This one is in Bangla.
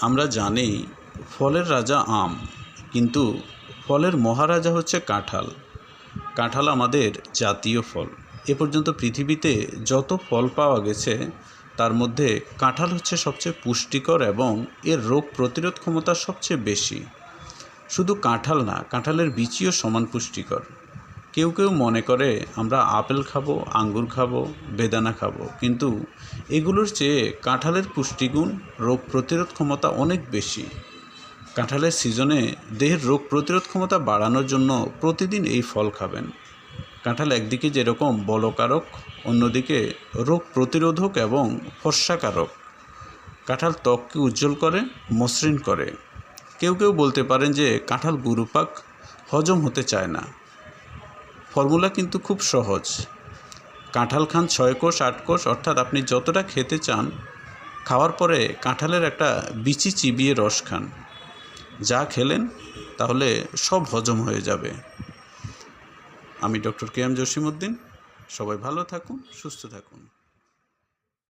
আমরা জানি ফলের রাজা আম, কিন্তু ফলের মহারাজা হচ্ছে কাঁঠাল। কাঁঠাল আমাদের জাতীয় ফল। এ পর্যন্ত পৃথিবীতে যত ফল পাওয়া গেছে তার মধ্যে কাঁঠাল হচ্ছে সবচেয়ে পুষ্টিকর এবং এর রোগ প্রতিরোধ ক্ষমতা সবচেয়ে বেশি। শুধু কাঁঠাল না, কাঁঠালের বীচিও সমান পুষ্টিকর। কেউ কেউ মনে করে আমরা আপেল খাবো, আঙ্গুর খাবো, বেদানা খাবো, কিন্তু এগুলোর চেয়ে কাঁঠালের পুষ্টিগুণ, রোগ প্রতিরোধ ক্ষমতা অনেক বেশি। কাঁঠালের সিজনে দেহের রোগ প্রতিরোধ ক্ষমতা বাড়ানোর জন্য প্রতিদিন এই ফল খাবেন। কাঁঠাল একদিকে যেরকম বলকারক, অন্যদিকে রোগ প্রতিরোধক এবং ফর্সাকারক। কাঁঠাল ত্বককে উজ্জ্বল করে, মসৃণ করে। কেউ কেউ বলতে পারেন যে কাঁঠাল গুরুপাক, হজম হতে চায় না। ফর্মুলা কিন্তু খুব সহজ। কাঁঠাল খান 6 কোষ 8 কোষ, অর্থাৎ আপনি যতটা খেতে চান, খাওয়ার পরে কাঁঠালের একটা বিচি চিবিয়ে রস খান। যা খেলেন তাহলে সব হজম হয়ে যাবে। আমি ডক্টর কে এম জসিমউদ্দিন। সবাই ভালো থাকুন, সুস্থ থাকুন।